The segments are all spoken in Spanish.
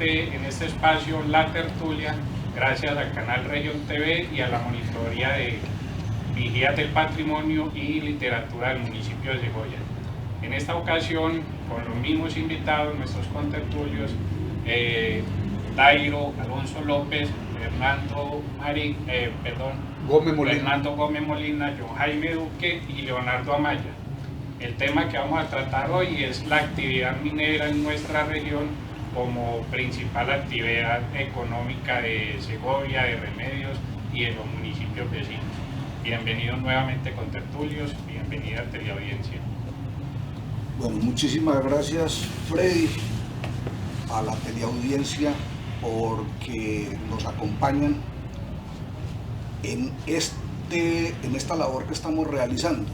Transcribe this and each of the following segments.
en este espacio La Tertulia, gracias al canal Región TV y a la monitoría de Vigías del Patrimonio y Literatura del municipio de Segovia. En esta ocasión, con los mismos invitados, nuestros contertulios, Dairo Alonso López, Fernando Gómez Molina, John Jaime Duque y Leonardo Amaya. El tema que vamos a tratar hoy es la actividad minera en nuestra región como principal actividad económica de Segovia, de Remedios y de los municipios vecinos. Bienvenidos nuevamente contertulios, bienvenida a teleaudiencia. Bueno, muchísimas gracias, Freddy, a la teleaudiencia porque nos acompañan en esta labor que estamos realizando,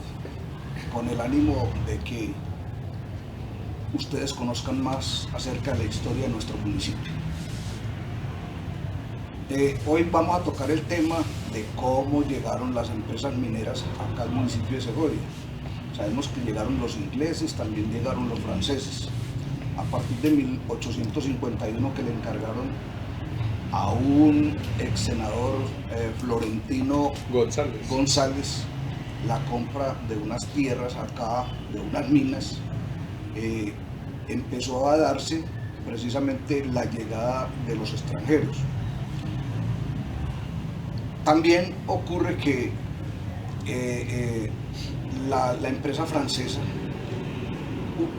con el ánimo de que ustedes conozcan más acerca de la historia de nuestro municipio. Hoy vamos a tocar el tema de cómo llegaron las empresas mineras acá al municipio de Segovia. Sabemos que llegaron los ingleses, también llegaron los franceses. A partir de 1851 que le encargaron a un ex senador Florentino González la compra de unas tierras acá, de unas minas, empezó a darse precisamente la llegada de los extranjeros. También ocurre que la empresa francesa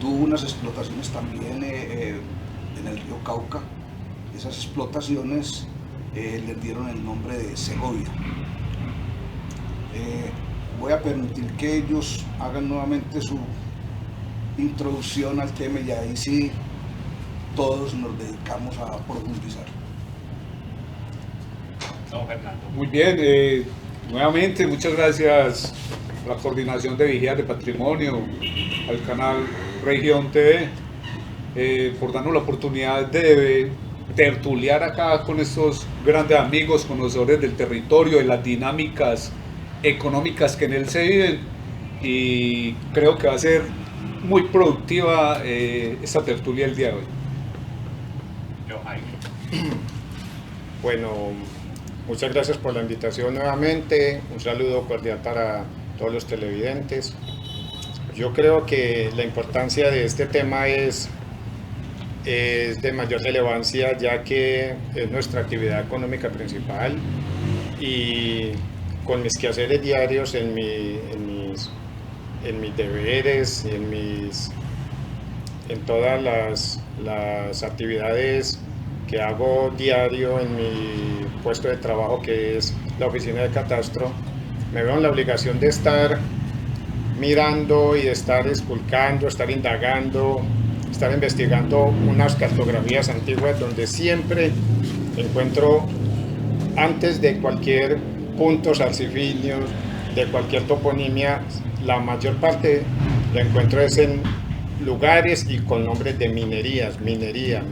tuvo unas explotaciones también en el río Cauca. Esas explotaciones les dieron el nombre de Segovia. Voy a permitir que ellos hagan nuevamente su introducción al tema y ahí sí todos nos dedicamos a profundizar. No, Fernando. Muy bien, nuevamente muchas gracias a la Coordinación de Vigías de Patrimonio, al canal Región TV, por darnos la oportunidad de tertuliar acá con estos grandes amigos, conocedores del territorio, de las dinámicas económicas que en él se viven, y creo que va a ser muy productiva esta tertulia el día de hoy. John Jaime. Bueno, muchas gracias por la invitación nuevamente, un saludo cordial para todos los televidentes. Yo creo que la importancia de este tema es de mayor relevancia, ya que es nuestra actividad económica principal, y con mis quehaceres diarios, en mis deberes, en todas las actividades que hago diario en mi puesto de trabajo, que es la oficina de catastro, me veo en la obligación de estar mirando y de estar esculcando, estar indagando, estar investigando unas cartografías antiguas donde siempre encuentro, antes de cualquier puntos arcifinios, de cualquier toponimia, la mayor parte la encuentro es en lugares y con nombres de minerías, minería,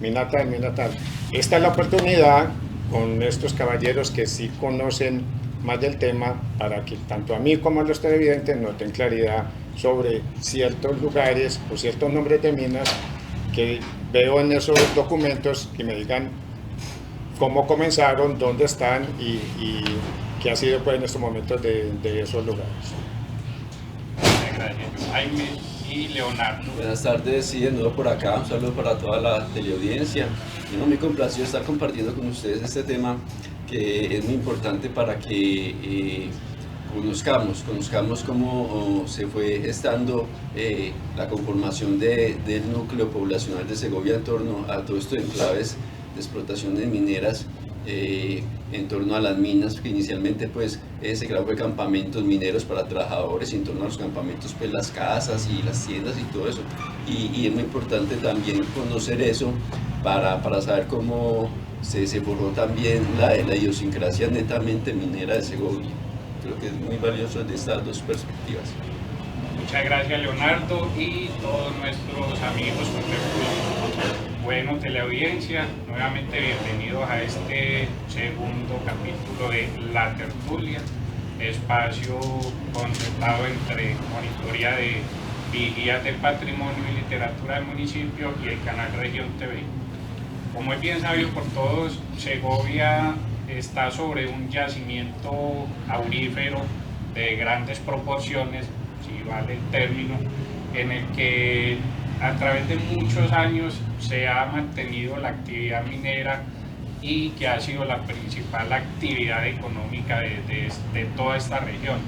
mina tal. Esta es la oportunidad con estos caballeros que sí conocen más del tema, para que tanto a mí como a los televidentes noten claridad sobre ciertos lugares o ciertos nombres de minas que veo en esos documentos, y me digan cómo comenzaron, dónde están y qué ha sido pues en estos momentos de esos lugares. Gracias, Jaime y Leonardo. Buenas tardes, sí, de nuevo por acá, un saludo para toda la teleaudiencia. Yo muy complacido estar compartiendo con ustedes este tema que es muy importante para que conozcamos cómo se fue gestando la conformación del núcleo poblacional de Segovia en torno a todos estos enclaves de explotaciones mineras, en torno a las minas, que inicialmente pues se creó de campamentos mineros para trabajadores, y en torno a los campamentos pues las casas y las tiendas y todo eso, y es muy importante también conocer eso para saber cómo se forjó también la idiosincrasia netamente minera de Segovia. Creo que es muy valioso de estas dos perspectivas. Muchas gracias, Leonardo, y todos nuestros amigos contertulios. Bueno, teleaudiencia, nuevamente bienvenidos a este segundo capítulo de La Tertulia, espacio concertado entre monitoría de Vigías del Patrimonio y Literatura del municipio y el canal Región TV. Como es bien sabido por todos, Segovia está sobre un yacimiento aurífero de grandes proporciones, si vale el término, en el que a través de muchos años se ha mantenido la actividad minera y que ha sido la principal actividad económica de toda esta región.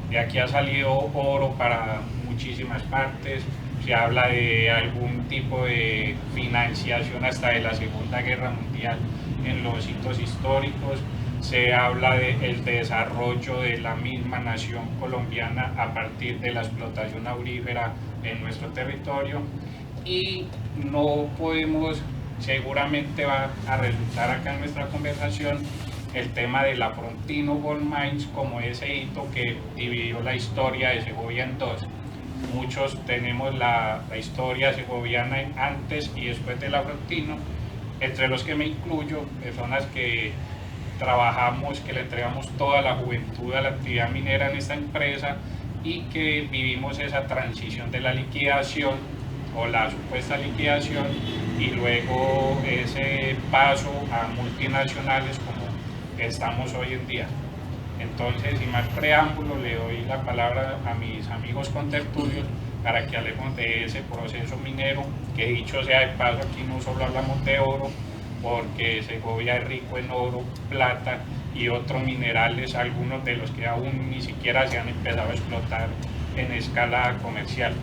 De aquí ha salido oro para muchísimas partes, se habla de algún tipo de financiación hasta de la Segunda Guerra Mundial en los hitos históricos, se habla del desarrollo de la misma nación colombiana a partir de la explotación aurífera en nuestro territorio, y no podemos, seguramente va a resultar acá en nuestra conversación, el tema de la Frontino Gold Mines como ese hito que dividió la historia de Segovia en dos. Muchos tenemos la historia segoviana antes y después de la Frontino, entre los que me incluyo, personas que trabajamos, que le entregamos toda la juventud a la actividad minera en esta empresa y que vivimos esa transición de la liquidación o la supuesta liquidación y luego ese paso a multinacionales como estamos hoy en día. Entonces, sin más preámbulo, le doy la palabra a mis amigos contertulios para que hablemos de ese proceso minero, que dicho sea de paso, aquí no solo hablamos de oro, porque Segovia es rico en oro, plata y otros minerales, algunos de los que aún ni siquiera se han empezado a explotar en escala comercial.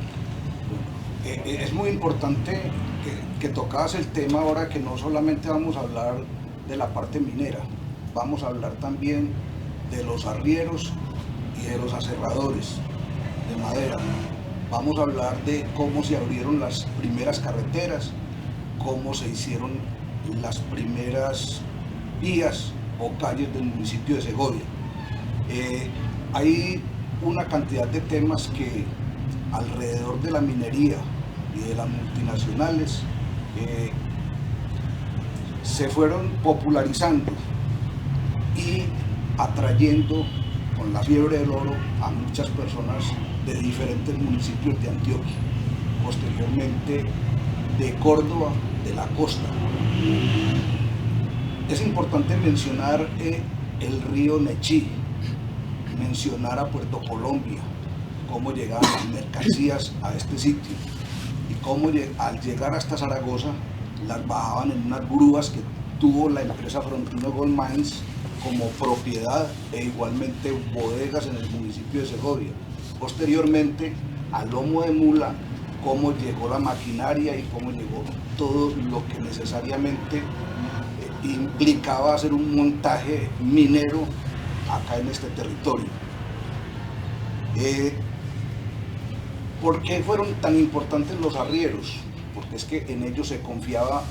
Es muy importante que tocas el tema ahora, que no solamente vamos a hablar de la parte minera, vamos a hablar también de los arrieros y de los aserradores de madera. Vamos a hablar de cómo se abrieron las primeras carreteras, cómo se hicieron las primeras vías o calles del municipio de Segovia. Hay una cantidad de temas que alrededor de la minería y de las multinacionales se fueron popularizando y atrayendo con la fiebre del oro a muchas personas de diferentes municipios de Antioquia, posteriormente de Córdoba, de la costa. Es importante mencionar el río Nechí, mencionar a Puerto Colombia, cómo llegaban las mercancías a este sitio y cómo al llegar hasta Zaragoza las bajaban en unas grúas que tuvo la empresa Frontino Gold Mines como propiedad, e igualmente bodegas en el municipio de Segovia. Posteriormente, a lomo de mula, cómo llegó la maquinaria y cómo llegó todo lo que necesariamente implicaba hacer un montaje minero acá en este territorio. ¿Por qué fueron tan importantes los arrieros? Porque es que en ellos se confiaba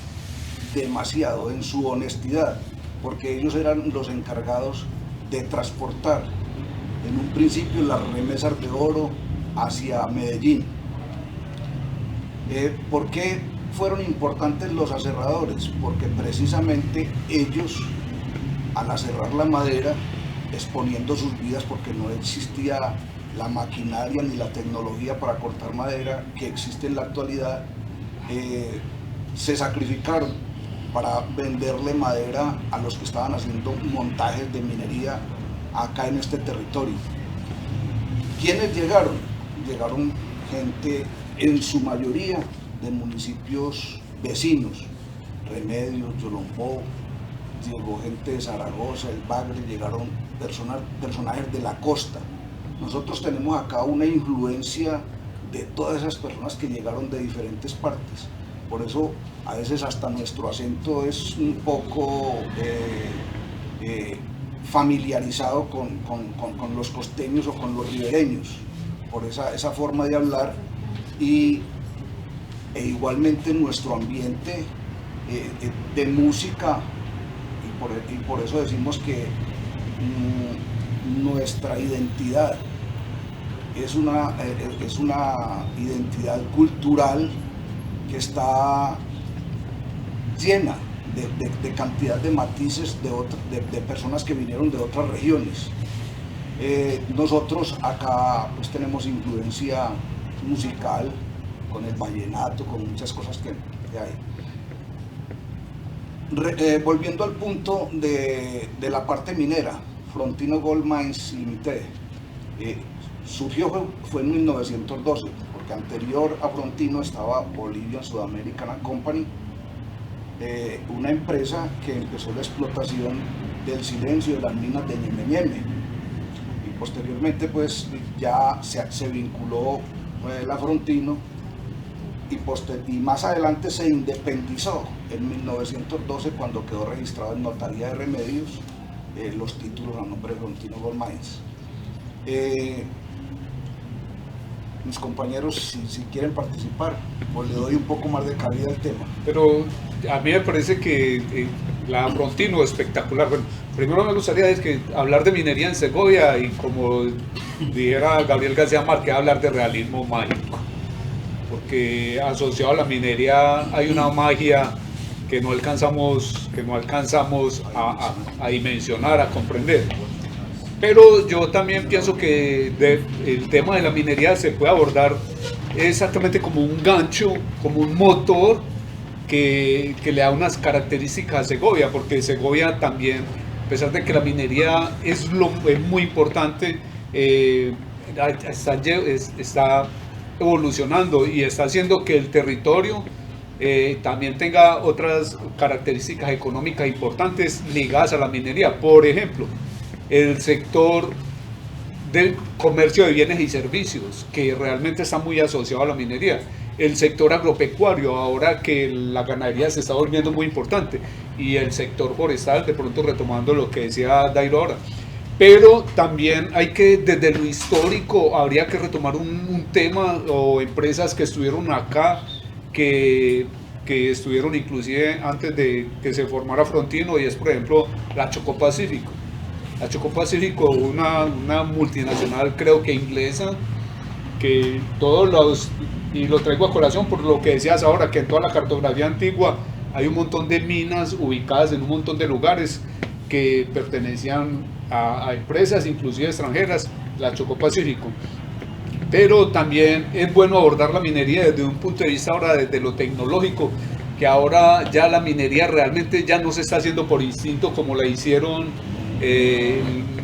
demasiado, en su honestidad, porque ellos eran los encargados de transportar en un principio las remesas de oro hacia Medellín. ¿Por qué fueron importantes los aserradores? Porque precisamente ellos, al aserrar la madera, exponiendo sus vidas, porque no existía la maquinaria ni la tecnología para cortar madera que existe en la actualidad, se sacrificaron para venderle madera a los que estaban haciendo montajes de minería acá en este territorio. ¿Quiénes llegaron? Llegaron gente, en su mayoría, de municipios vecinos, Remedios, Yolombó, llegó gente de Zaragoza, el Bagre, llegaron personajes de la costa. Nosotros tenemos acá una influencia de todas esas personas que llegaron de diferentes partes. Por eso a veces hasta nuestro acento es un poco familiarizado con los costeños o con los ribereños, por esa forma de hablar, e igualmente nuestro ambiente de música, y por eso decimos que nuestra identidad es una identidad cultural que está llena de cantidad de matices de personas que vinieron de otras regiones. Nosotros acá pues tenemos influencia musical con el vallenato, con muchas cosas que hay. Volviendo al punto de la parte minera, Frontino Gold Mines Limited surgió fue en 1912, porque anterior a Frontino estaba Bolivian South American Company, una empresa que empezó la explotación del silencio de las minas de Ñeme, y posteriormente pues ya se vinculó la Frontino, y más adelante se independizó en 1912 cuando quedó registrado en Notaría de Remedios los títulos a nombre de Frontino Gold Mines. Mis compañeros, si quieren participar, pues le doy un poco más de cabida al tema. Pero a mí me parece que la Frontino es espectacular. Bueno, primero me gustaría hablar de minería en Segovia, y como dijera Gabriel García Márquez, hablar de realismo mágico, porque asociado a la minería hay una magia que no alcanzamos a dimensionar, a comprender. Pero yo también pienso que el tema de la minería se puede abordar exactamente como un gancho, como un motor que le da unas características a Segovia, porque Segovia también, a pesar de que la minería es muy importante, está evolucionando y está haciendo que el territorio también tenga otras características económicas importantes ligadas a la minería. Por ejemplo, el sector del comercio de bienes y servicios, que realmente está muy asociado a la minería. El sector agropecuario, ahora que la ganadería se está volviendo muy importante, y el sector forestal, de pronto retomando lo que decía Dairo ahora. Pero también hay que, desde lo histórico, habría que retomar un tema, o empresas que estuvieron acá, que estuvieron inclusive antes de que se formara Frontino, y es por ejemplo la Chocó Pacífico. La Chocó Pacífico, una multinacional creo que inglesa, que y lo traigo a colación por lo que decías ahora, que en toda la cartografía antigua hay un montón de minas ubicadas en un montón de lugares que pertenecían a empresas inclusive extranjeras, la Chocó Pacífico. Pero también es bueno abordar la minería desde un punto de vista ahora desde lo tecnológico, que ahora ya la minería realmente ya no se está haciendo por instinto como la hicieron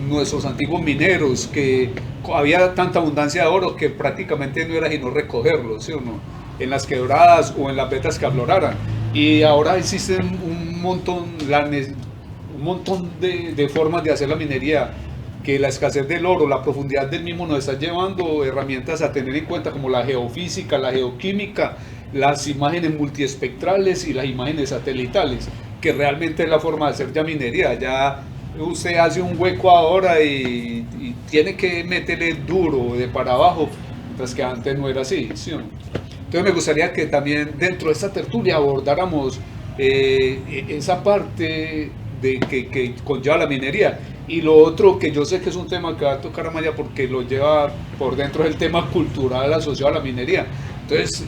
nuestros antiguos mineros, que había tanta abundancia de oro que prácticamente no era sino recogerlo, ¿sí o no?, en las quebradas o en las vetas que afloraran. Y ahora existen un montón de formas de hacer la minería, que la escasez del oro, la profundidad del mismo nos está llevando herramientas a tener en cuenta, como la geofísica, la geoquímica, las imágenes multiespectrales y las imágenes satelitales, que realmente es la forma de hacer ya minería. Ya usted hace un hueco ahora y tiene que meterle duro de para abajo, mientras que antes no era así, ¿sí o no? Entonces me gustaría que también dentro de esta tertulia abordáramos esa parte que conlleva la minería. Y lo otro, que yo sé que es un tema que va a tocar Amaya porque lo lleva por dentro del tema cultural asociado a la minería. Entonces,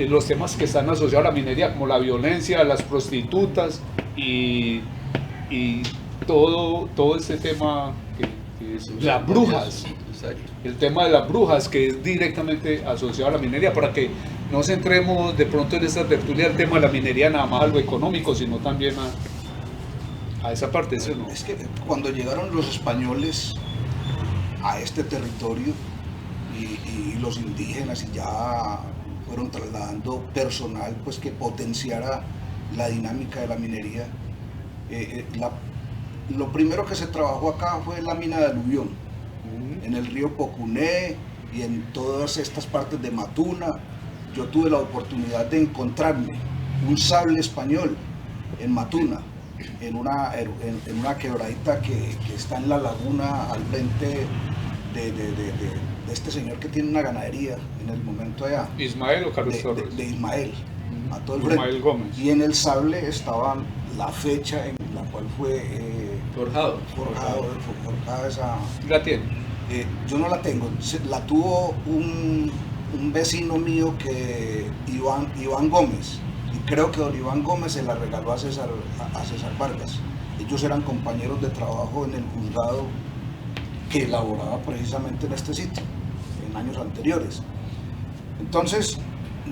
los temas que están asociados a la minería, como la violencia, las prostitutas y todo este tema que es las brujas. El tema de las brujas, que es directamente asociado a la minería, para que no centremos de pronto en esta tertulia el tema de la minería nada más a lo económico, sino también a esa parte, ¿sí o no? Es que cuando llegaron los españoles a este territorio y los indígenas, y ya fueron trasladando personal pues que potenciara la dinámica de la minería, lo primero que se trabajó acá fue la mina de aluvión, en el río Pocuné y en todas estas partes de Matuna. Yo tuve la oportunidad de encontrarme un sable español en Matuna, en una quebradita que está en la laguna al frente de este señor que tiene una ganadería en el momento allá. ¿Ismael o Carlos Torres? De Ismael, a todo el frente. Ismael Gómez. Y en el sable estaba la fecha en la cual fue forjada esa... ¿La tiene? Yo no la tengo, la tuvo un vecino mío, que Iván Gómez, y creo que don Iván Gómez se la regaló a César Vargas. Ellos eran compañeros de trabajo en el juzgado que elaboraba precisamente en este sitio, en años anteriores. Entonces,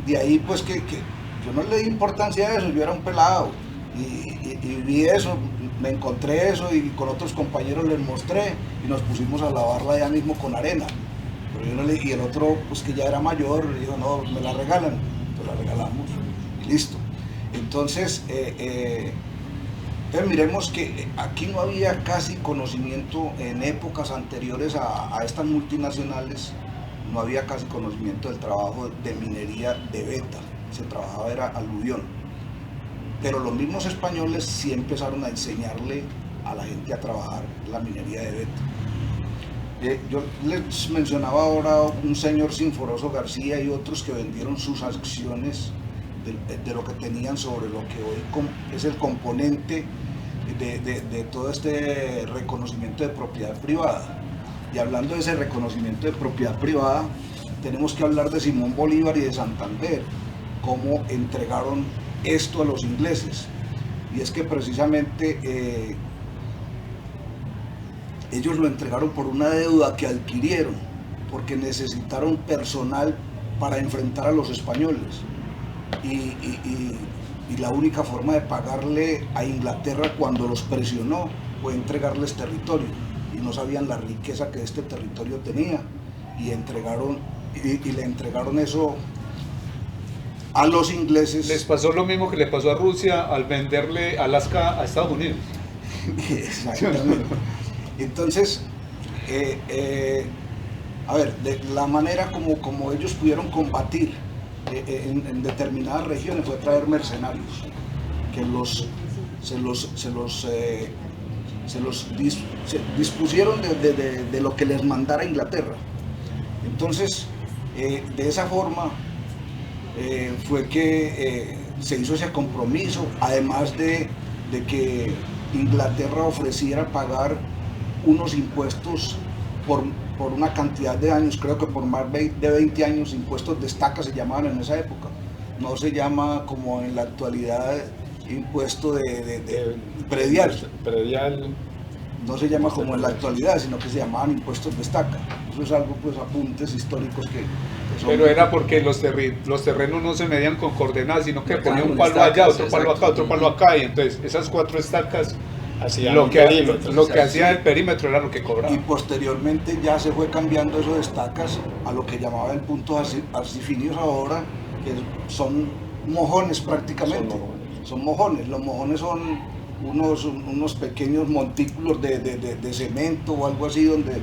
de ahí pues que yo no le di importancia a eso, yo era un pelado, y vi eso, me encontré eso y con otros compañeros les mostré y nos pusimos a lavarla allá mismo con arena. Pero yo no le, y el otro, pues que ya era mayor, le dijo, no, me la regalan, pues la regalamos y listo. Entonces, miremos que aquí no había casi conocimiento en épocas anteriores a estas multinacionales, no había casi conocimiento del trabajo de minería de beta, se trabajaba era aluvión. Pero los mismos españoles sí empezaron a enseñarle a la gente a trabajar la minería de beta. Yo les mencionaba ahora un señor Sinforoso García y otros que vendieron sus acciones de lo que tenían sobre lo que hoy es el componente de todo este reconocimiento de propiedad privada. Y hablando de ese reconocimiento de propiedad privada, tenemos que hablar de Simón Bolívar y de Santander, cómo entregaron esto a los ingleses. Y es que precisamente ellos lo entregaron por una deuda que adquirieron, porque necesitaron personal para enfrentar a los españoles. Y la única forma de pagarle a Inglaterra cuando los presionó fue entregarles territorio. Y no sabían la riqueza que este territorio tenía. Y le entregaron eso a los ingleses. Les pasó lo mismo que le pasó a Rusia al venderle Alaska a Estados Unidos. Exactamente. Entonces, a ver, de la manera como ellos pudieron combatir en determinadas regiones fue traer mercenarios que se dispusieron de lo que les mandara Inglaterra. Entonces, de esa forma fue que se hizo ese compromiso, además de que Inglaterra ofreciera pagar unos impuestos por una cantidad de años, creo que por más de 20 años, impuestos de estaca se llamaban en esa época. No se llama como en la actualidad impuesto de predial. No se llama como en la actualidad, sino que se llamaban impuestos de estaca. Eso es algo, pues, apuntes históricos que son... Pero era porque los terrenos no se medían con coordenadas, sino que ponía un palo allá, otro palo acá, otro palo acá, y entonces esas 4 estacas, lo que hacía el perímetro era lo que cobraba. Y posteriormente ya se fue cambiando eso de estacas a lo que llamaban puntos arcifinios ahora, que son mojones prácticamente. Son mojones. Los mojones son unos pequeños montículos de cemento o algo así donde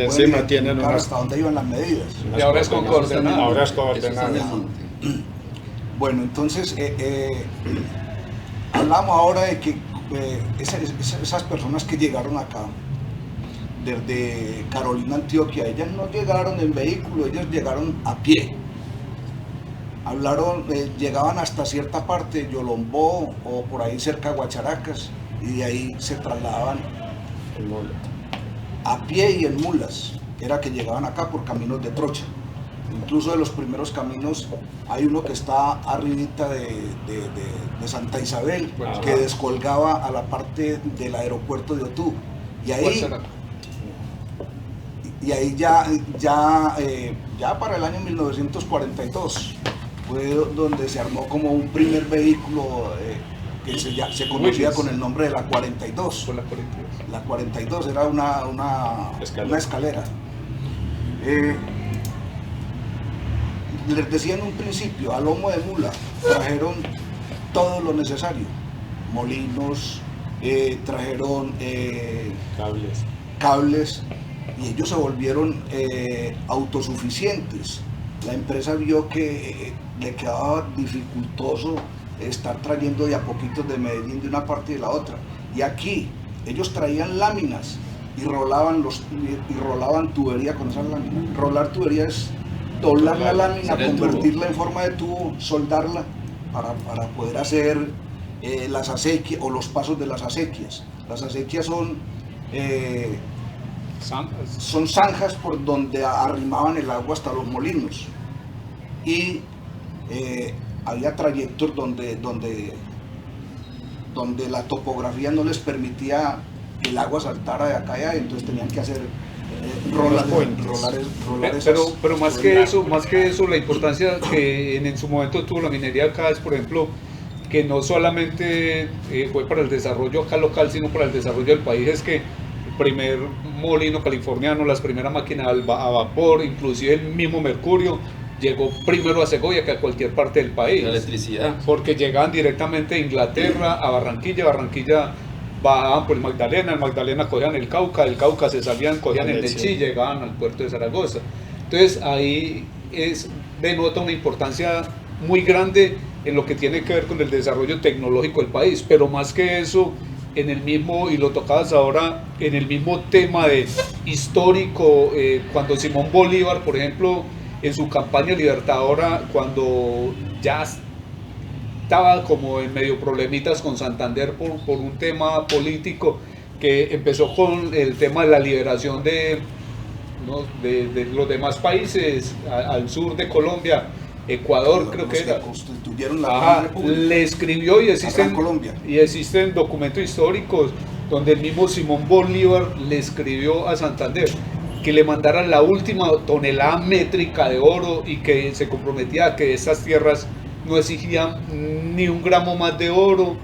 encima tienen hasta donde iban las medidas. Y ahora es con coordenadas. Ahora es coordenadas. Bueno, entonces hablamos ahora de que esas personas que llegaron acá desde Carolina, Antioquia, ellas no llegaron en vehículo, ellas llegaron a pie. Llegaban hasta cierta parte de Yolombó o por ahí cerca de Guacharacas y de ahí se trasladaban a pie y en mulas, era que llegaban acá por caminos de trocha. Incluso de los primeros caminos hay uno que está arribita de Santa Isabel, que descolgaba a la parte del aeropuerto de Otú. Y ahí ya para el año 1942 fue donde se armó como un primer vehículo que se conocía con el nombre de la 42. La 42 era una escalera. Les decía en un principio, a lomo de mula trajeron todo lo necesario, molinos, trajeron cables, y ellos se volvieron autosuficientes. La empresa vio que le quedaba dificultoso estar trayendo de a poquitos de Medellín de una parte y de la otra, y aquí ellos traían láminas y rolaban tubería con esas láminas. Rolar tubería es doblar la lámina, convertirla en forma de tubo, soldarla para poder hacer las acequias o los pasos de las acequias. Las acequias son zanjas por donde arrimaban el agua hasta los molinos, y había trayectos donde la topografía no les permitía que el agua saltara de acá allá, entonces tenían que hacer rolar pero más que eso, la importancia que en su momento tuvo la minería acá es, por ejemplo, que no solamente fue para el desarrollo acá local, sino para el desarrollo del país, es que el primer molino californiano, las primeras máquinas a vapor, inclusive el mismo mercurio, llegó primero a Segovia que a cualquier parte del país. La electricidad. Porque llegaban directamente de Inglaterra a Barranquilla bajaban por el Magdalena cogían el Cauca se salían, cogían el Nechí y llegaban al puerto de Zaragoza. Entonces ahí denota una importancia muy grande en lo que tiene que ver con el desarrollo tecnológico del país, pero más que eso, en el mismo, y lo tocabas ahora, en el mismo tema de histórico, cuando Simón Bolívar, por ejemplo, en su campaña libertadora, cuando ya estaba como en medio problemitas con Santander por un tema político, que empezó con el tema de la liberación de los demás países al sur de Colombia, Ecuador creo que era, constituyeron la Gran República. Le escribió y existen documentos históricos donde el mismo Simón Bolívar le escribió a Santander que le mandaran la última tonelada métrica de oro y que se comprometía a que esas tierras no exigían ni un gramo más de oro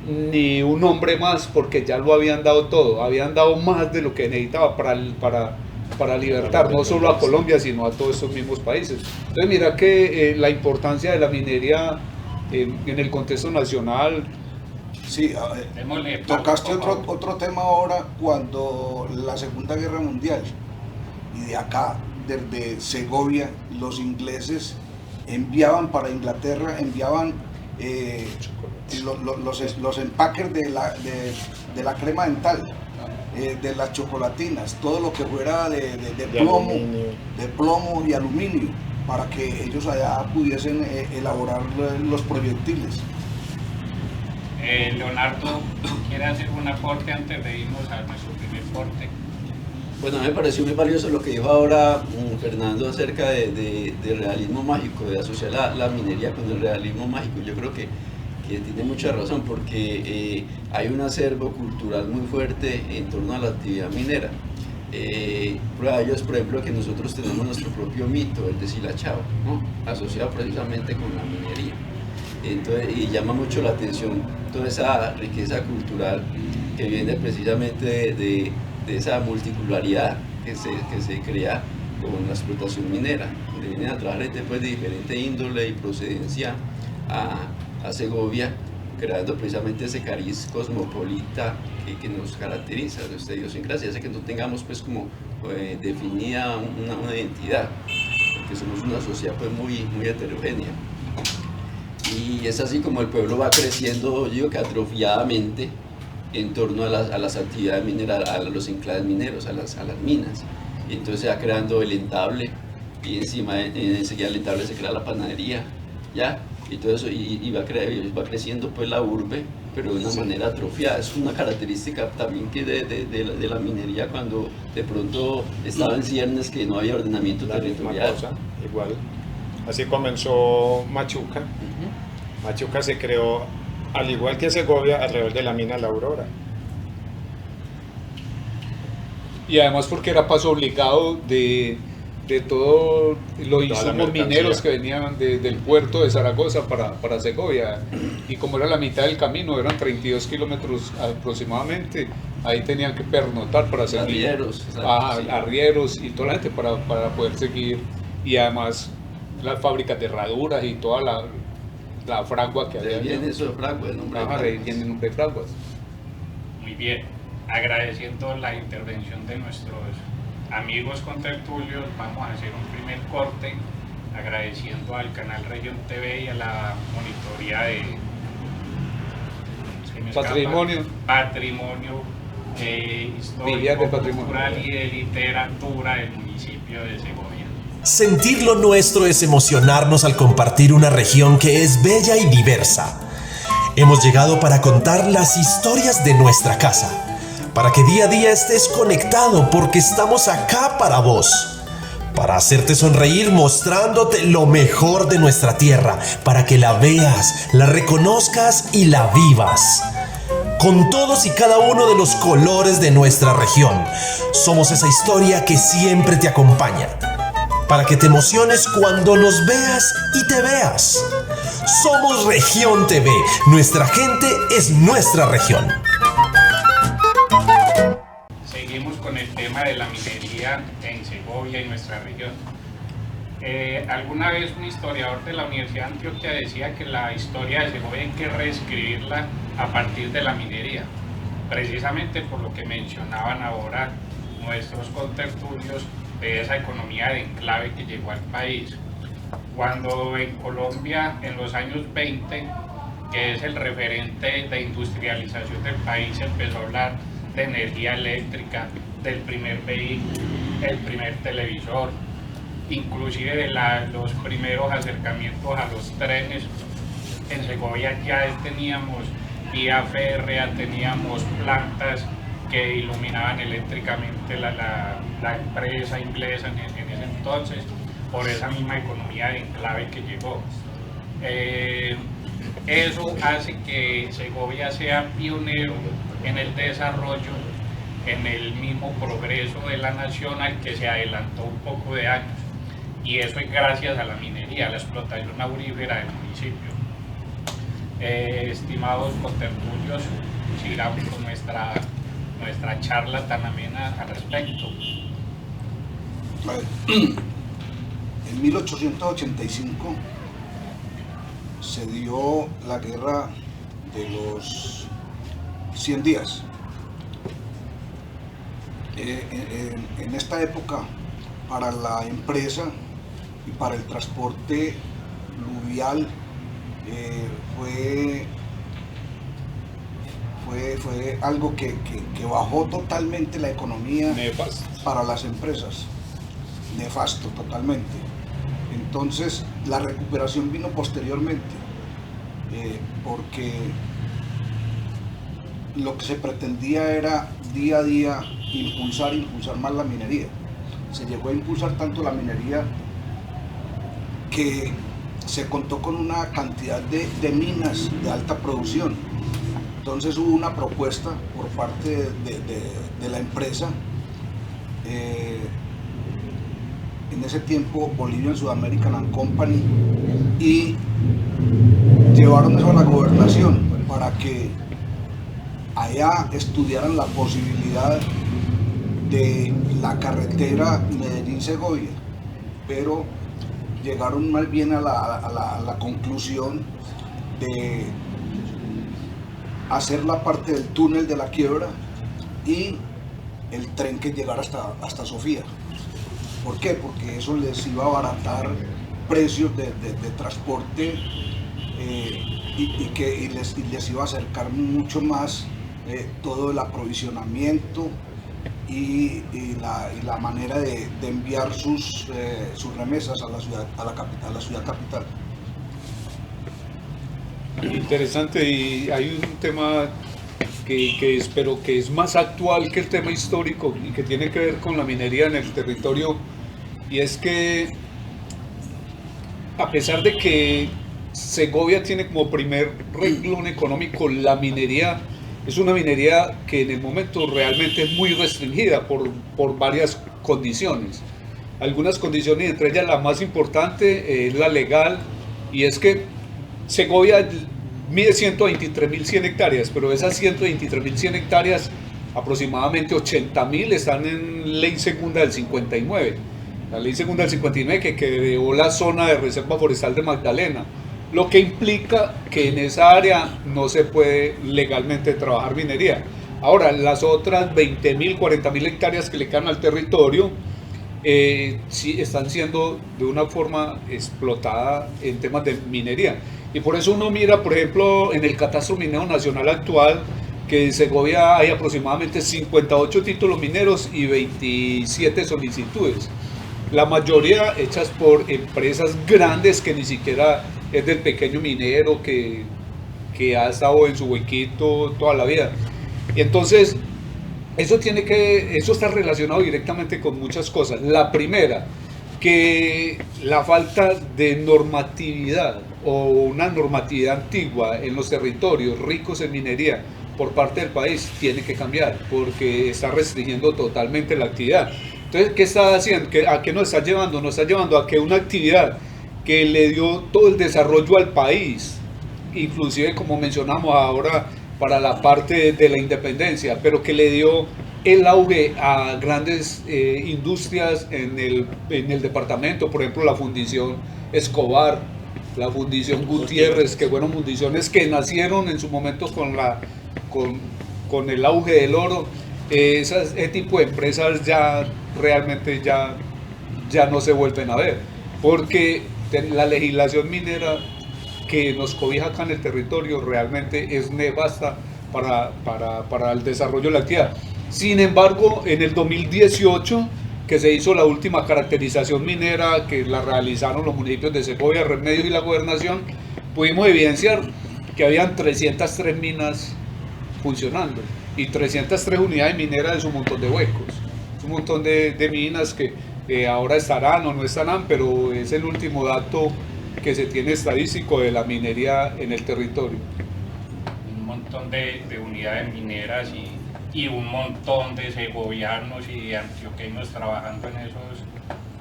ni un hombre más, porque ya lo habían dado todo, habían dado más de lo que necesitaba para libertar no solo a Colombia sino a todos esos mismos países. Entonces mira que la importancia de la minería en el contexto nacional. Sí, tocaste otro tema ahora, cuando la Segunda Guerra Mundial, y de acá, desde Segovia, los ingleses enviaban para Inglaterra, los empaques de la crema dental, de las chocolatinas, todo lo que fuera de plomo y aluminio, para que ellos allá pudiesen elaborar los proyectiles. Leonardo, ¿quiere hacer un aporte antes de irnos a nuestro primer corte? Bueno, me pareció muy valioso lo que dijo ahora Fernando acerca de realismo mágico, de asociar la minería con el realismo mágico. Yo creo que tiene mucha razón, porque hay un acervo cultural muy fuerte en torno a la actividad minera. Prueba de ello es, por ejemplo, que nosotros tenemos nuestro propio mito, el deshilachado, ¿no? Asociado precisamente con la minería. Entonces, y llama mucho la atención toda esa riqueza cultural que viene precisamente de esa multiculturalidad que se crea con la explotación minera, donde vienen a trabajar gente pues, de diferente índole y procedencia a Segovia, creando precisamente ese cariz cosmopolita que nos caracteriza, nuestra idiosincrasia, hace que no tengamos pues como definida una identidad, porque somos una sociedad pues muy heterogénea. Y es así como el pueblo va creciendo, yo digo que atrofiadamente, en torno a las actividades mineras, a los enclaves mineros, a las minas. Y entonces se va creando el entable, y enseguida del entable se crea la panadería, ¿ya? Y todo eso, y va creciendo pues la urbe, pero de una manera atrofiada. Es una característica también que de la minería, cuando de pronto estaba en ciernes, que no había ordenamiento territorial. Igual, así comenzó Machuca. Machuca se creó, al igual que Segovia, alrededor de la mina La Aurora. Y además porque era paso obligado de todos los insumos mineros que venían del puerto de Zaragoza para Segovia. Y como era la mitad del camino, eran 32 kilómetros aproximadamente, ahí tenían que pernoctar para seguir. Arrieros y toda la gente para poder seguir. Y además las fábricas de herraduras y toda la fragua que había. Viene eso de fragua, el nombre de nombre de fraguas. Muy bien, agradeciendo la intervención de nuestros amigos contertulios, vamos a hacer un primer corte, agradeciendo al canal Región TV y a la monitoría de patrimonio histórico, cultural y de literatura del municipio de Segovia. Sentir lo nuestro es emocionarnos al compartir una región que es bella y diversa. Hemos llegado para contar las historias de nuestra casa, para que día a día estés conectado, porque estamos acá para vos, para hacerte sonreír mostrándote lo mejor de nuestra tierra, para que la veas, la reconozcas y la vivas. Con todos y cada uno de los colores de nuestra región, somos esa historia que siempre te acompaña, para que te emociones cuando nos veas y te veas. Somos Región TV. Nuestra gente es nuestra región. Seguimos con el tema de la minería en Segovia y nuestra región. Alguna vez un historiador de la Universidad de Antioquia decía que la historia de Segovia hay que reescribirla a partir de la minería, precisamente por lo que mencionaban ahora nuestros contertulios de esa economía de enclave que llegó al país. Cuando en Colombia, en los años 20, que es el referente de industrialización del país, empezó a hablar de energía eléctrica, del primer vehículo, el primer televisor, inclusive de los primeros acercamientos a los trenes. En Segovia ya teníamos vía férrea, teníamos plantas que iluminaban eléctricamente la empresa inglesa en ese entonces, por esa misma economía de enclave que llegó. Eso hace que Segovia sea pionero en el desarrollo, en el mismo progreso de la nación al que se adelantó un poco de años. Y eso es gracias a la minería, a la explotación aurífera del municipio. Estimados contertulios, sigamos con nuestra charla tan amena al respecto. En 1885 se dio la guerra de los 100 días. En esta época, para la empresa y para el transporte fluvial, fue algo que bajó totalmente la economía. Nefasto. Para las empresas. Nefasto totalmente. Entonces la recuperación vino posteriormente, porque lo que se pretendía era día a día impulsar más la minería. Se llegó a impulsar tanto la minería que se contó con una cantidad de minas de alta producción. Entonces hubo una propuesta por parte de la empresa. En ese tiempo Bolivian South American and Company, y llevaron eso a la gobernación para que allá estudiaran la posibilidad de la carretera Medellín-Segovia, pero llegaron más bien a la conclusión de hacer la parte del túnel de la quiebra y el tren que llegara hasta Sofía. ¿Por qué? Porque eso les iba a abaratar precios de transporte, y les iba a acercar mucho más todo el aprovisionamiento y la manera de enviar sus remesas a la ciudad capital. Interesante, y hay un tema que espero que es más actual que el tema histórico y que tiene que ver con la minería en el territorio, y es que a pesar de que Segovia tiene como primer renglón económico la minería, es una minería que en el momento realmente es muy restringida por varias condiciones. Algunas condiciones, entre ellas la más importante es la legal, y es que Segovia mide 123.100 hectáreas, pero de esas 123.100 hectáreas, aproximadamente 80.000 están en ley segunda del 59. La ley segunda del 59 que creó la zona de reserva forestal de Magdalena, lo que implica que en esa área no se puede legalmente trabajar minería. Ahora, las otras 20.000, 40.000 hectáreas que le quedan al territorio, sí están siendo de una forma explotada en temas de minería. Y por eso uno mira, por ejemplo, en el Catastro Minero Nacional actual, que en Segovia hay aproximadamente 58 títulos mineros y 27 solicitudes. La mayoría hechas por empresas grandes, que ni siquiera es del pequeño minero que ha estado en su huequito toda la vida. Y entonces, eso está relacionado directamente con muchas cosas. La primera, que la falta de normatividad o una normatividad antigua en los territorios ricos en minería por parte del país tiene que cambiar, porque está restringiendo totalmente la actividad. Entonces, ¿qué está haciendo? ¿A qué nos está llevando? Nos está llevando a que una actividad que le dio todo el desarrollo al país, inclusive como mencionamos ahora para la parte de la independencia, pero que le dio el auge a grandes industrias en el departamento, por ejemplo la Fundición Escobar, la Fundición Gutiérrez, que fueron fundiciones que nacieron en su momento con el auge del oro. Ese tipo de empresas ya realmente ya no se vuelven a ver, porque la legislación minera que nos cobija acá en el territorio realmente es nefasta para el desarrollo de la actividad. Sin embargo, en el 2018, que se hizo la última caracterización minera, que la realizaron los municipios de Segovia, Remedios y la Gobernación, pudimos evidenciar que habían 303 minas funcionando y 303 unidades mineras es un montón de huecos, es un montón de minas que ahora estarán o no estarán, pero es el último dato que se tiene estadístico de la minería en el territorio. Un montón de unidades mineras y un montón de segovianos y de antioqueños trabajando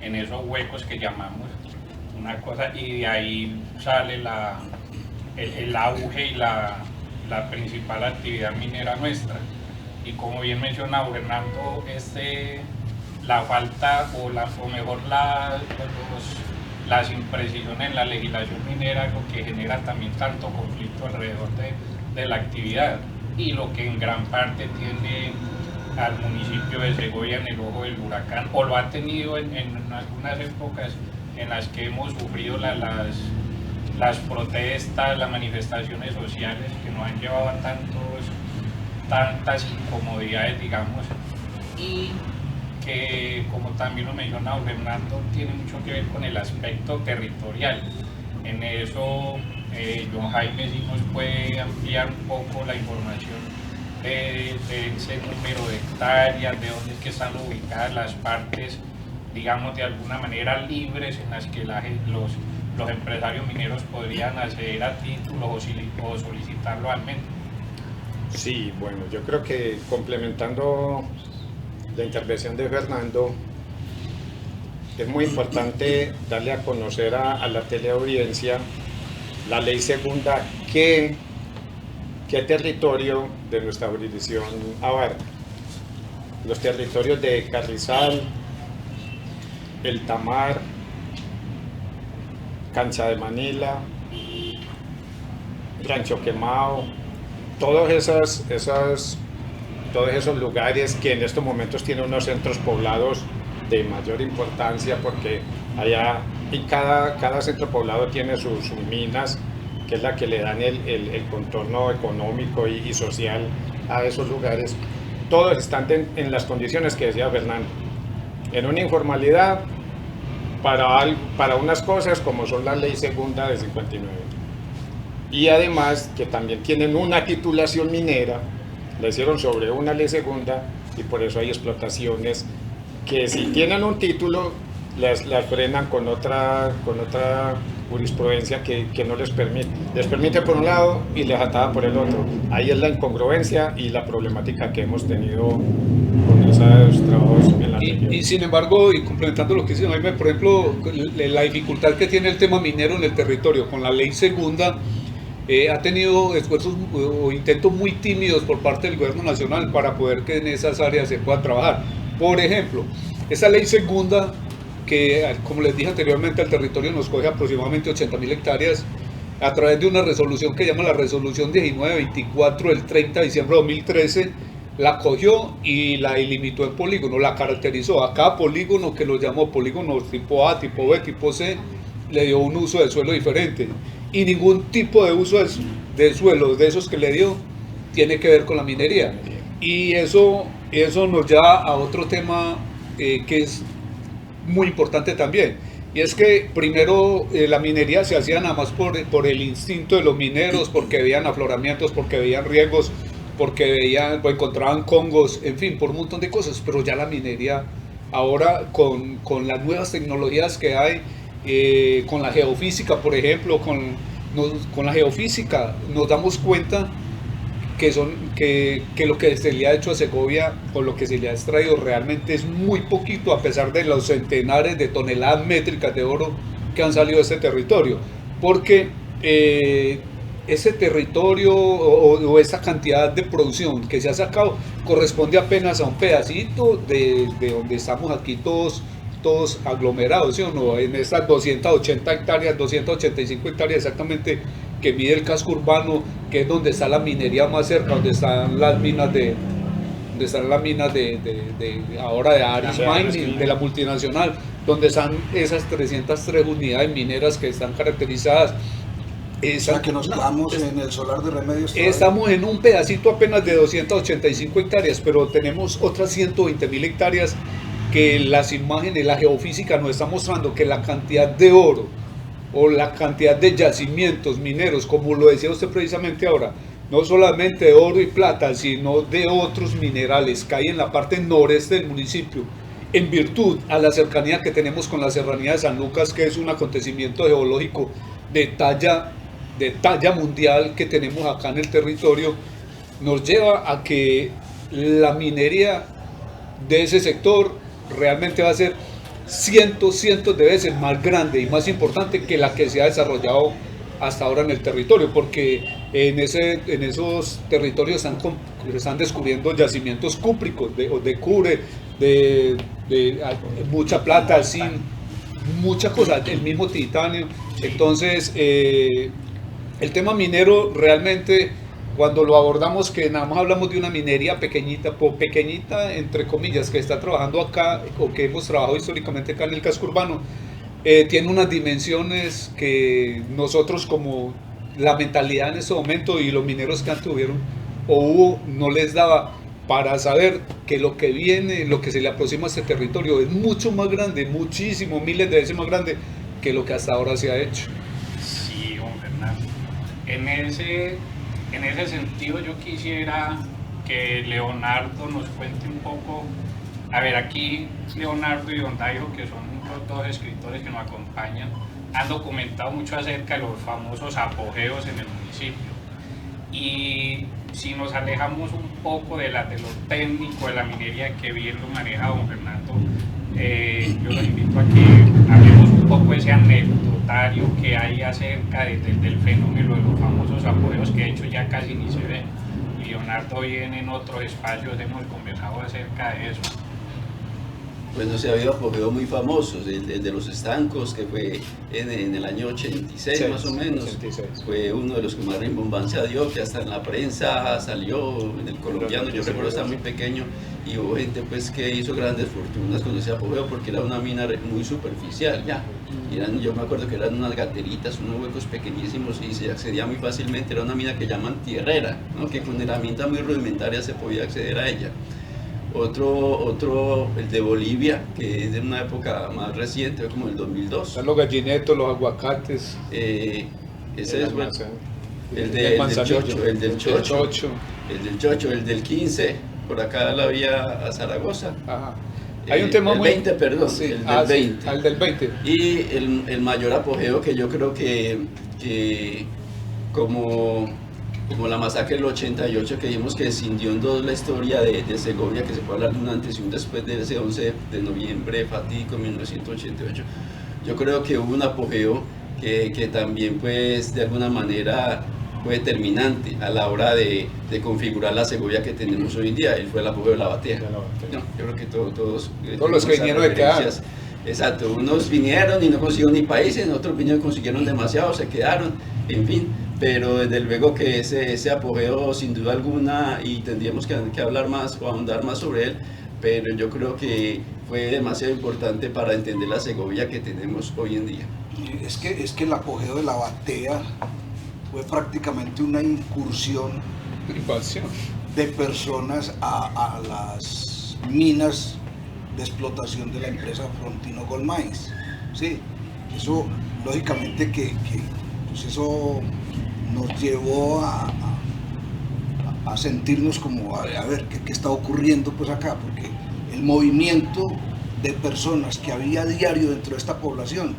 en esos huecos que llamamos una cosa, y de ahí sale el auge y la principal actividad minera nuestra. Y como bien mencionaba Fernando, la falta o mejor las imprecisiones en la legislación minera, lo que genera también tanto conflicto alrededor de la actividad, y lo que en gran parte tiene al municipio de Segovia en el ojo del huracán, o lo ha tenido en algunas épocas en las que hemos sufrido las protestas, las manifestaciones sociales que nos han llevado a tantas incomodidades, digamos, y que, como también lo mencionaba Fernando, tiene mucho que ver con el aspecto territorial. En eso John Jaime sí nos puede ampliar un poco la información de ese número de hectáreas, de dónde es que están ubicadas las partes, digamos, de alguna manera libres en las que los empresarios mineros podrían acceder a títulos o solicitarlo al menos. Sí, bueno, yo creo que complementando la intervención de Fernando, es muy importante darle a conocer a la teleaudiencia la ley segunda qué territorio de nuestra jurisdicción abarca. Los territorios de Carrizal, El Tamar, Cancha de Manila, Rancho Quemado, todos esos lugares que en estos momentos tienen unos centros poblados de mayor importancia, porque allá y cada centro poblado tiene sus minas, que es la que le dan el contorno económico y social a esos lugares. Todos están en las condiciones que decía Fernando, en una informalidad para unas cosas como son la ley segunda de 59, y además que también tienen una titulación minera, la hicieron sobre una ley segunda, y por eso hay explotaciones que si tienen un título las frenan con otra jurisprudencia que no les permite por un lado y les ataba por el otro. Ahí es la incongruencia y la problemática que hemos tenido con esos trabajos en la región. Y sin embargo, y complementando lo que dice Jaime, por ejemplo, la dificultad que tiene el tema minero en el territorio con la ley segunda, ha tenido esfuerzos o intentos muy tímidos por parte del gobierno nacional para poder que en esas áreas se pueda trabajar. Por ejemplo, esa ley segunda, que como les dije anteriormente, al territorio nos coge aproximadamente 80.000 hectáreas, a través de una resolución que llama la resolución 1924 del 30 de diciembre de 2013, la cogió y la ilimitó en polígono, la caracterizó. A cada polígono, que lo llamó polígonos tipo A, tipo B, tipo C, le dio un uso de suelo diferente, y ningún tipo de uso de suelo de esos que le dio tiene que ver con la minería. Y eso nos lleva a otro tema que es muy importante también, y es que primero la minería se hacía nada más por el instinto de los mineros, porque veían afloramientos, porque veían riesgos, porque encontraban congos, en fin, por un montón de cosas. Pero ya la minería ahora con las nuevas tecnologías que hay, con la geofísica, por ejemplo, con la geofísica nos damos cuenta que lo que se le ha hecho a Segovia o lo que se le ha extraído realmente es muy poquito, a pesar de los centenares de toneladas métricas de oro que han salido de este territorio, porque ese territorio o esa cantidad de producción que se ha sacado corresponde apenas a un pedacito de donde estamos aquí todos aglomerados, ¿sí o no? En estas 280 hectáreas, 285 hectáreas exactamente que mide el casco urbano, que es donde está la minería más cerca, donde están las minas de ahora de Aris Mining, de la multinacional, donde están esas 303 unidades mineras que están caracterizadas. O sea que nos quedamos en el solar de Remedios. Estamos en un pedacito apenas de 285 hectáreas, pero tenemos otras 120.000 hectáreas que las imágenes, la geofísica nos está mostrando que la cantidad de oro o la cantidad de yacimientos mineros, como lo decía usted precisamente ahora, no solamente de oro y plata, sino de otros minerales que hay en la parte noreste del municipio, en virtud a la cercanía que tenemos con la serranía de San Lucas, que es un acontecimiento geológico de talla mundial que tenemos acá en el territorio, nos lleva a que la minería de ese sector realmente va a ser cientos de veces más grande y más importante que la que se ha desarrollado hasta ahora en el territorio, porque en esos territorios están descubriendo yacimientos cúpricos de cobre, de mucha plata, zinc, muchas cosas, el mismo titanio. Entonces el tema minero realmente, cuando lo abordamos, que nada más hablamos de una minería pequeñita entre comillas, que está trabajando acá, o que hemos trabajado históricamente acá en el casco urbano, tiene unas dimensiones que nosotros, como la mentalidad en ese momento y los mineros que antes hubo, no les daba para saber que lo que viene, lo que se le aproxima a este territorio es mucho más grande, muchísimo, miles de veces más grande que lo que hasta ahora se ha hecho. Sí, don Fernando. En ese sentido yo quisiera que Leonardo nos cuente un poco. A ver, aquí Leonardo y don Dairo, que son los dos escritores que nos acompañan, han documentado mucho acerca de los famosos apogeos en el municipio. Y si nos alejamos un poco de lo técnico de la minería, que bien lo maneja don Fernando, yo los invito a que hablemos un poco de ese anecdotario que hay acerca del fenómeno de los famosos apogeos, que de hecho ya casi ni se ve. Y Leonardo, bien en otros espacios hemos conversado acerca de eso. Bueno, se ha habido apogeos muy famosos, el de los estancos, que fue en el año 86 más o menos, 86. Fue uno de los que más rimbombancia dio, que hasta en la prensa salió, en el colombiano, yo recuerdo estaba muy pequeño, y hubo gente pues que hizo grandes fortunas con ese apogeo, porque era una mina muy superficial ya, yo me acuerdo que eran unas gateritas, unos huecos pequeñísimos, y se accedía muy fácilmente. Era una mina que llaman tierrera, ¿no? Que con herramientas muy rudimentarias se podía acceder a ella. Otro, el de Bolivia, que es de una época más reciente, como el 2002. Están los gallinetos, los aguacates. Ese es el del Chocho, el del 15, por acá la vía a Zaragoza. Ajá. Hay un tema muy... 20, perdón, sí. El del 20. El del 20. Y el mayor apogeo, que yo creo que como la masacre del 88, que vimos que escindió en dos la historia de Segovia, que se puede hablar de un antes y un después de ese 11 de noviembre fatídico de 1988. Yo creo que hubo un apogeo que también pues de alguna manera fue determinante a la hora de configurar la Segovia que tenemos hoy en día. Él fue el apogeo de la Batea. No, yo creo que todos los que vinieron de quedar. Exacto, unos vinieron y no consiguieron ni países, otros vinieron y consiguieron demasiado, se quedaron, en fin. Pero desde luego que ese apogeo, sin duda alguna, y tendríamos que hablar más o ahondar más sobre él, pero yo creo que fue demasiado importante para entender la Segovia que tenemos hoy en día. Es que el apogeo de la Batea fue prácticamente una incursión de personas a las minas de explotación de la empresa Frontino Gold Mines. Sí, eso lógicamente pues eso nos llevó a sentirnos como a ver qué está ocurriendo pues acá, porque el movimiento de personas que había a diario dentro de esta población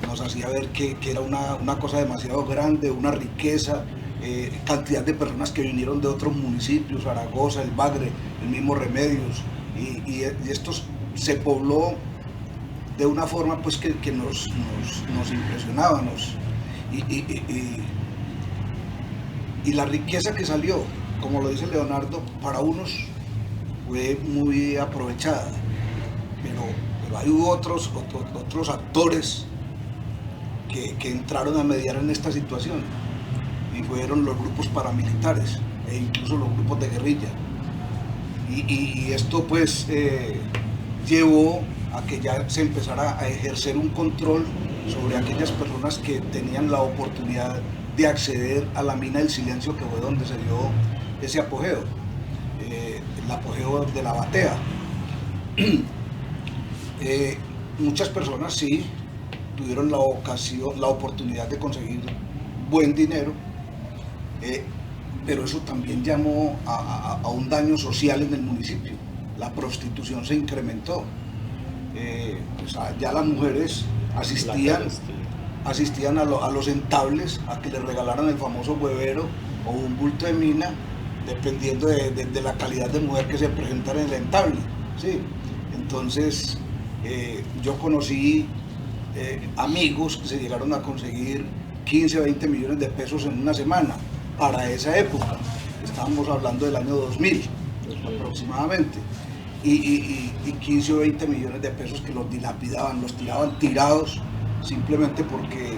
nos hacía ver que era una cosa demasiado grande, una riqueza, cantidad de personas que vinieron de otros municipios, Zaragoza, El Bagre, el mismo Remedios, y estos se pobló de una forma pues que nos impresionaba, y la riqueza que salió, como lo dice Leonardo, para unos fue muy aprovechada, pero hay otros actores que entraron a mediar en esta situación, y fueron los grupos paramilitares e incluso los grupos de guerrilla, y esto pues llevó a que ya se empezara a ejercer un control sobre aquellas personas que tenían la oportunidad de acceder a la mina del Silencio, que fue donde se dio ese apogeo, el apogeo de la batea. Muchas personas sí tuvieron la oportunidad de conseguir buen dinero, pero eso también llamó a un daño social en el municipio. La prostitución se incrementó. O sea, ya las mujeres asistían a los entables a que les regalaran el famoso huevero o un bulto de mina, dependiendo de la calidad de mujer que se presentara en el entable, ¿sí? Entonces yo conocí amigos que se llegaron a conseguir 15 o 20 millones de pesos en una semana. Para esa época, estábamos hablando del año 2000 aproximadamente, y 15 o 20 millones de pesos que los dilapidaban, los tiraban tirados, simplemente porque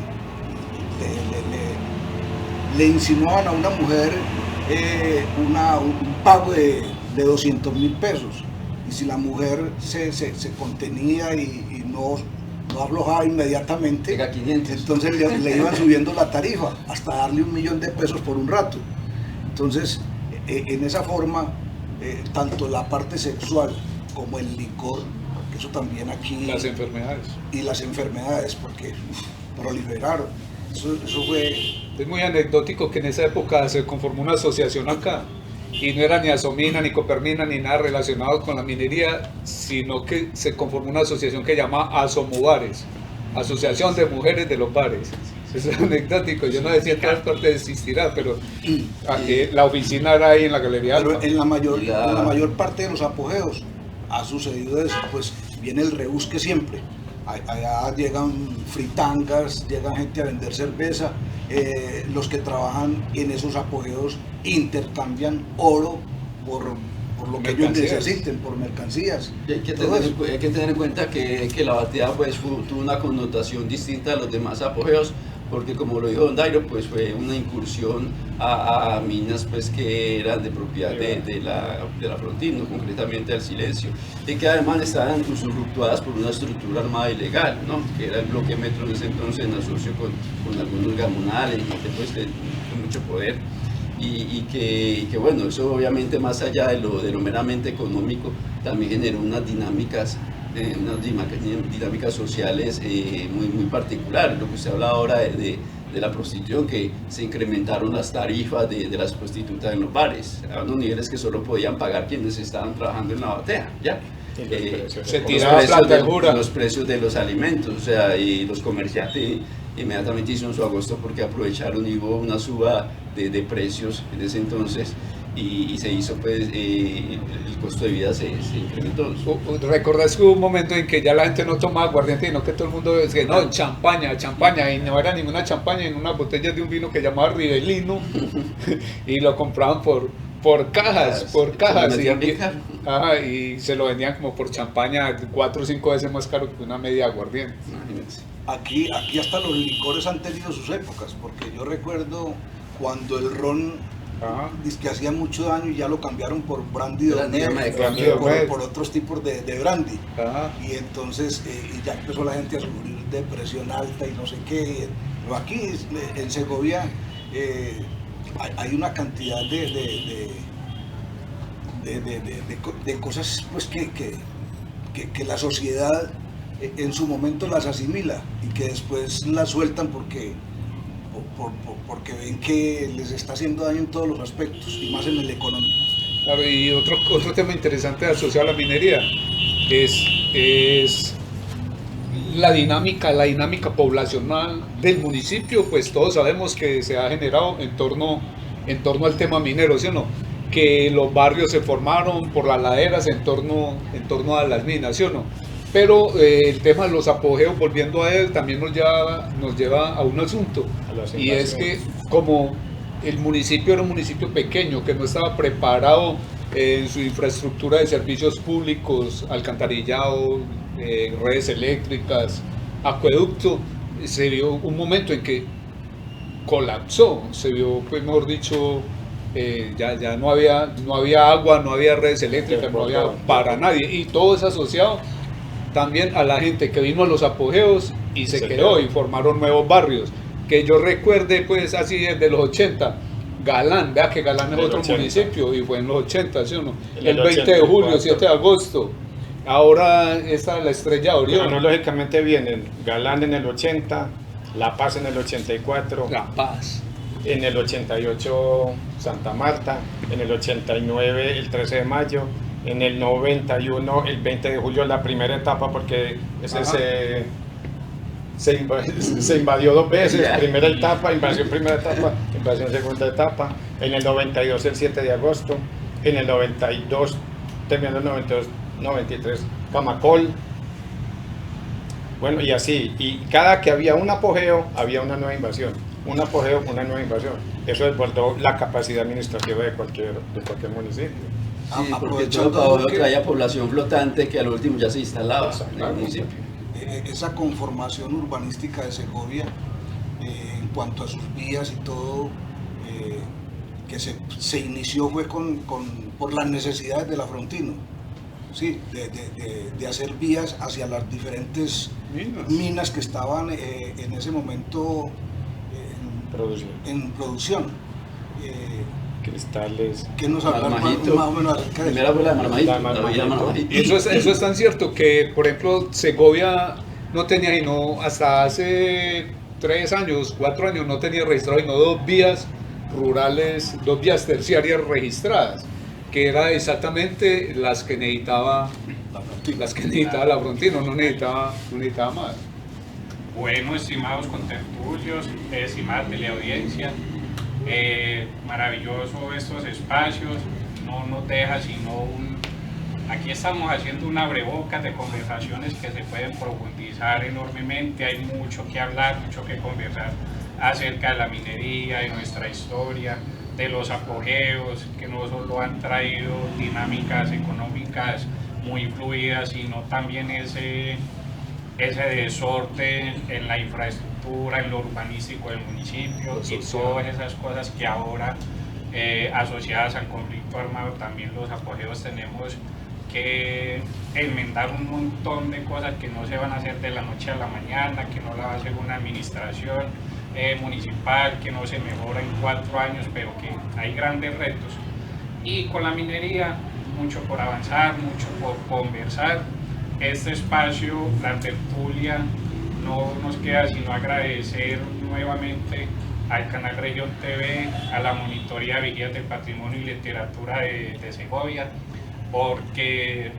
le insinuaban a una mujer un pago de 200.000 pesos, y si la mujer se contenía y no aflojaba inmediatamente, entonces le iban subiendo la tarifa hasta darle 1 millón de pesos por un rato. Entonces, en esa forma, tanto la parte sexual como el licor, que eso también aquí... Las enfermedades. Y las enfermedades, porque proliferaron. Eso fue... Es muy anecdótico que en esa época se conformó una asociación acá, y no era ni Asomina, ni Copermina, ni nada relacionado con la minería, sino que se conformó una asociación que se llama Asomubares, Asociación de Mujeres de los Bares. Eso es anecdótico, yo no decía en todas partes existirá, pero la oficina era ahí en la Galería Alba. Pero en la mayor parte de los apogeos ha sucedido eso, pues viene el rebusque siempre. Allá llegan fritangas, llegan gente a vender cerveza, los que trabajan en esos apogeos intercambian oro por lo que ellos necesiten, por mercancías. Y hay que tener en cuenta que la batea pues, tuvo una connotación distinta a los demás apogeos, porque como lo dijo Don Dairo, pues fue una incursión a minas pues, que eran de propiedad de la Frontino, concretamente al Silencio, y que además estaban usufructuadas por una estructura armada ilegal, ¿no? Que era el bloque Metro en ese entonces, en asocio con algunos gamonales, gente pues, con mucho poder. Y que bueno, eso obviamente más allá de lo meramente económico, también generó unas dinámicas sociales muy particulares. Lo que usted habla ahora de la prostitución, que se incrementaron las tarifas de las prostitutas en los bares, a unos niveles que solo podían pagar quienes estaban trabajando en la batea, ¿ya? Se tiraba plata de jura. Los precios de los alimentos, o sea, y los comerciantes inmediatamente hicieron su agosto porque aprovecharon y hubo una suba de precios en ese entonces, y se hizo pues el costo de vida se incrementó. ¿Recordás que hubo un momento en que ya la gente no tomaba aguardiente, sino que todo el mundo decía, no, champaña, y no era ninguna champaña, en unas botellas de un vino que llamaba Rivelino, y lo compraban por cajas, y se lo vendían como por champaña 4 o 5 veces más caro que una media aguardiente. Aquí hasta los licores han tenido sus épocas, porque yo recuerdo cuando el ron que hacía mucho daño y ya lo cambiaron por brandy por otros tipos de brandy. Y entonces y ya empezó la gente a sufrir depresión alta y no sé qué. Pero aquí en Segovia hay una cantidad de cosas pues, que la sociedad en su momento las asimila y que después las sueltan porque ven que les está haciendo daño en todos los aspectos y más en el económico. Claro, y otro tema interesante asociado a la minería es la dinámica poblacional del municipio. Pues todos sabemos que se ha generado en torno al tema minero, ¿sí o no? Que los barrios se formaron por las laderas en torno a las minas, ¿sí o no? Pero el tema de los apogeos, volviendo a él, también nos lleva a un asunto, A las y es que invasiones. como el municipio era un municipio pequeño, que no estaba preparado en su infraestructura de servicios públicos, alcantarillado, redes eléctricas, acueducto, se vio un momento en que colapsó, se vio, pues mejor dicho, ya no había agua, no había redes eléctricas, no había para nadie, y todo es asociado también a la gente que vino a los apogeos y se quedó y formaron nuevos barrios. Que yo recuerde, pues así desde los 80, Galán, vea que Galán es Del otro 80. municipio y fue en los 80, ¿sí o no? En El el 20 de julio, 84. 7 de agosto. Ahora está la Estrella de Orión. Cronológicamente vienen Galán en el 80, La Paz en el 84, La Paz. en el 88 Santa Marta, en el 89 el 13 de mayo, en el 91 el 20 de julio la primera etapa, porque ese se invadió dos veces, primera etapa, invasión primera etapa, invasión segunda etapa, en el 92 el 7 de agosto, en el 92, terminando el 92, 93 Camacol, bueno, y así, y cada que había un apogeo, había una nueva invasión, un apogeo, una nueva invasión. Eso desbordó la capacidad administrativa de cualquier municipio. Sí, porque Aprovechando todo apogeo que traía población flotante que al último ya se instalaba en el municipio. esa conformación urbanística de Segovia, en cuanto a sus vías y todo, que se inició fue por las necesidades del afrontino, sí, de hacer vías hacia las diferentes minas que estaban en ese momento en producción. Cristales. ¿Qué nos habla más Marmajito. o menos acerca de Primera eso? fue la de Marmajito. La la villa Marmajito. Marmajito. Eso es tan cierto que, por ejemplo, Segovia no tenía, hasta hace 3 años, 4 años, no tenía registrado sino 2 vías rurales, 2 vías terciarias registradas, que era exactamente las que necesitaba la Frontino, no necesitaba más. Bueno, estimados contertulios, estimada teleaudiencia, maravilloso estos espacios, no nos deja sino aquí estamos haciendo un abrebocas de conversaciones que se pueden profundizar enormemente, hay mucho que hablar, mucho que conversar acerca de la minería, de nuestra historia, de los apogeos que no solo han traído dinámicas económicas muy fluidas, sino también ese desorden en la infraestructura, en lo urbanístico del municipio y todas esas cosas que ahora asociadas al conflicto armado, también los apogeos tenemos que enmendar un montón de cosas que no se van a hacer de la noche a la mañana, que no la va a hacer una administración municipal, que no se mejora en 4 años, pero que hay grandes retos. Y con la minería, mucho por avanzar, mucho por conversar. Este espacio, la tertulia, no nos queda sino agradecer nuevamente al canal Región TV, a la Monitoría de Vigías del Patrimonio y Literatura de Segovia, porque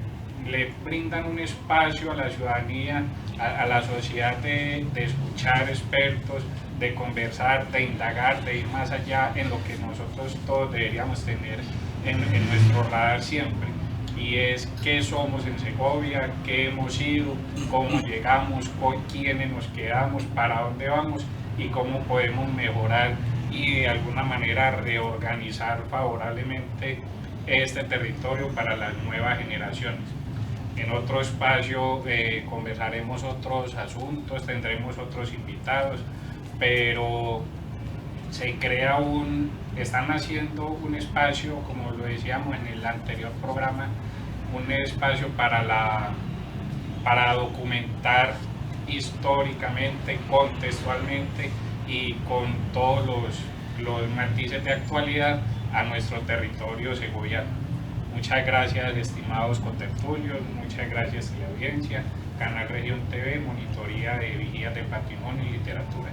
le brindan un espacio a la ciudadanía, a la sociedad de escuchar expertos, de conversar, de indagar, de ir más allá en lo que nosotros todos deberíamos tener en nuestro radar siempre. Y es qué somos en Segovia, qué hemos sido, cómo llegamos, con quiénes nos quedamos, para dónde vamos y cómo podemos mejorar y de alguna manera reorganizar favorablemente este territorio para las nuevas generaciones. En otro espacio conversaremos otros asuntos, tendremos otros invitados, pero están haciendo un espacio, como lo decíamos en el anterior programa, un espacio para documentar históricamente, contextualmente y con todos los matices de actualidad a nuestro territorio segoviano. Muchas gracias, estimados contertulios, muchas gracias a la audiencia, Canal Región TV, Monitoría de Vigías del Patrimonio y Literatura.